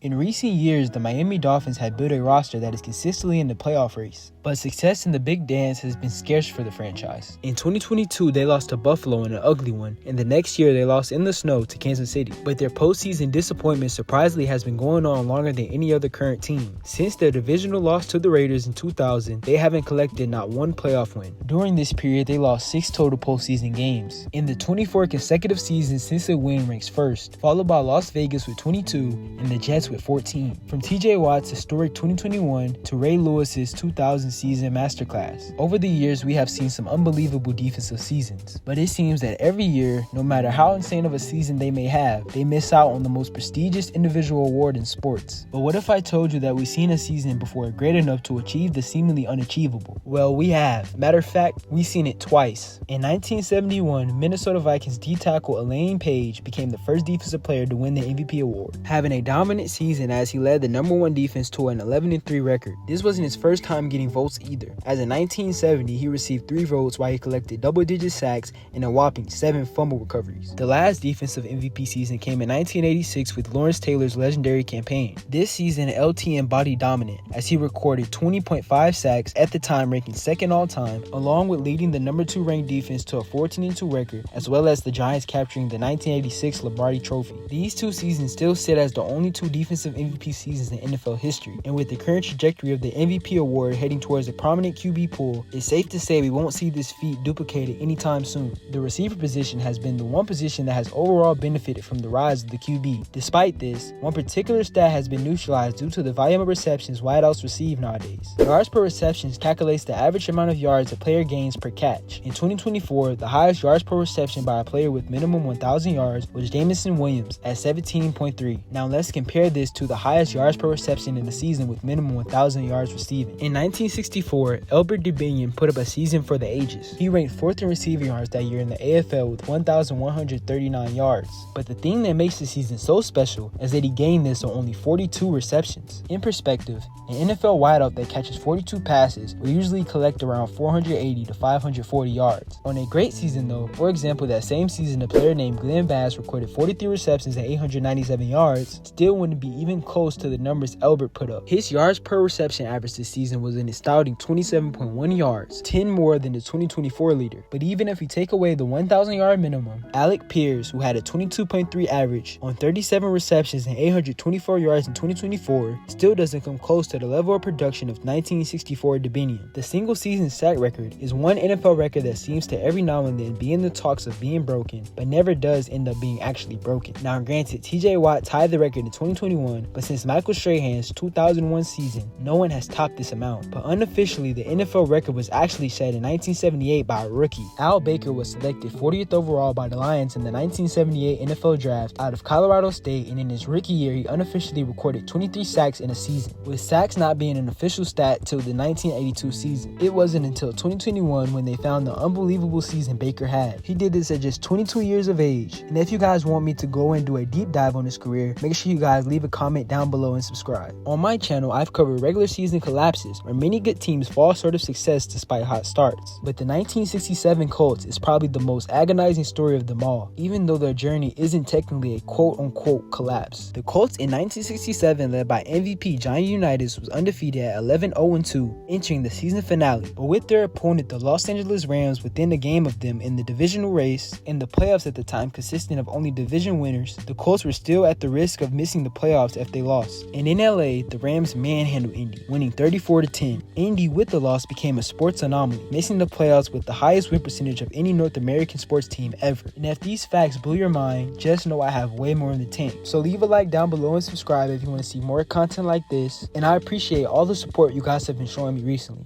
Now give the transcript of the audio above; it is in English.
In recent years, the Miami Dolphins have built a roster that is consistently in the playoff race, but success in the big dance has been scarce for the franchise. In 2022, they lost to Buffalo in an ugly one, and the next year they lost in the snow to Kansas City. But their postseason disappointment surprisingly has been going on longer than any other current team. Since their divisional loss to the Raiders in 2000, they haven't collected not one playoff win. During this period, they lost 6 total postseason games. In the 24 consecutive seasons since the win ranks first, followed by Las Vegas with 22 and the Jets with 14. From TJ Watt's historic 2021 to Ray Lewis's 2000 season masterclass. Over the years, we have seen some unbelievable defensive seasons, but it seems that every year, no matter how insane of a season they may have, they miss out on the most prestigious individual award in sports. But what if I told you that we've seen a season before great enough to achieve the seemingly unachievable? Well, we have. Matter of fact, we've seen it twice. In 1971, Minnesota Vikings D-tackle Elaine Paige became the first defensive player to win the MVP award, having a dominant season as he led the #1 defense to an 11-3 record. This wasn't his first time getting votes either, as in 1970 he received 3 votes while he collected double-digit sacks and a whopping 7 fumble recoveries. The last defensive MVP season came in 1986 with Lawrence Taylor's legendary campaign. This season, LT embodied dominant as he recorded 20.5 sacks, at the time ranking second all-time, along with leading the #2 ranked defense to a 14-2 record, as well as the Giants capturing the 1986 Lombardi Trophy. These 2 seasons still sit as the only 2 defensive MVP seasons in NFL history, and with the current trajectory of the MVP award heading towards a prominent QB pool, it's safe to say we won't see this feat duplicated anytime soon. The receiver position has been the one position that has overall benefited from the rise of the QB. Despite this, one particular stat has been neutralized due to the volume of receptions wideouts receive nowadays. Yards per reception calculates the average amount of yards a player gains per catch. In 2024, the highest yards per reception by a player with minimum 1,000 yards was Jamison Williams at 17.3. Now let's compare this to the highest yards per reception in the season with minimum 1,000 yards receiving. In 1964, Elbert DeBinion put up a season for the ages. He ranked 4th in receiving yards that year in the AFL with 1,139 yards. But the thing that makes the season so special is that he gained this on only 42 receptions. In perspective, an NFL wideout that catches 42 passes will usually collect around 480 to 540 yards. On a great season though, for example that same season a player named Glenn Bass recorded 43 receptions and 897 yards, still wouldn't be even close to the numbers Elbert put up. His yards per reception average this season was an astounding 27.1 yards, 10 more than the 2024 leader. But even if we take away the 1,000 yard minimum, Alec Pierce, who had a 22.3 average on 37 receptions and 824 yards in 2024, still doesn't come close to the level of production of 1964 DeBinion. The single season sack record is one NFL record that seems to every now and then be in the talks of being broken, but never does end up being actually broken. Now granted, TJ Watt tied the record in 2021, but since Michael Strahan's 2001 season, no one has topped this amount. But unofficially, the NFL record was actually set in 1978 by a rookie. Al Baker was selected 40th overall by the Lions in the 1978 NFL Draft out of Colorado State, and in his rookie year, he unofficially recorded 23 sacks in a season, with sacks not being an official stat till the 1982 season. It wasn't until 2021 when they found the unbelievable season Baker had. He did this at just 22 years of age. And if you guys want me to go and do a deep dive on his career, make sure you guys leave a comment down below and subscribe. On my channel, I've covered regular season collapses where many good teams fall short of success despite hot starts. But the 1967 Colts is probably the most agonizing story of them all, even though their journey isn't technically a quote-unquote collapse. The Colts in 1967, led by MVP Johnny Unitas, was undefeated at 11-0-2, entering the season finale, but with their opponent, the Los Angeles Rams, within a game of them in the divisional race, and the playoffs at the time consisting of only division winners, the Colts were still at the risk of missing the playoffs if they lost. And in LA, the Rams manhandled Indy, winning 34-10. Indy, with the loss, became a sports anomaly, missing the playoffs with the highest win percentage of any North American sports team ever. And if these facts blew your mind, just know I have way more in the tank. So leave a like down below and subscribe if you want to see more content like this, and I appreciate all the support you guys have been showing me recently.